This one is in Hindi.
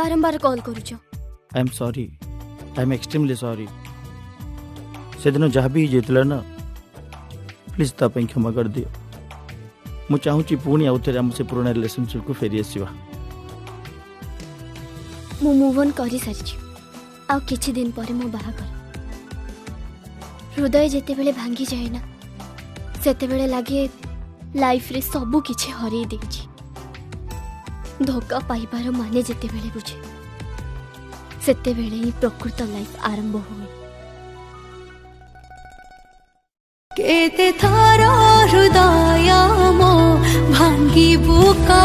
बारंबार कॉल करूछ। I am sorry, I am extremely sorry. से दिन जहाँ भी जेतला ना प्लीज ता ପାଇଁ क्षमा कर दियो। मु चाहूची पुणी आउ थे हमसे पुराना रिलेशनशिप को फेरी आसीबा। मु मूव ऑन करी सारी आ किछि दिन पर मो बाहागर। हृदय जेते बेले भांगी जाए ना सेते बेले लागे लाइफ रे सबु किछि हरै देछि। धोखा पाइबार माने जेते बेले बुझे सेते बेले ही प्रकृत लाइफ आरंभ हुए। केते थारा हृदय मो भांगी बुका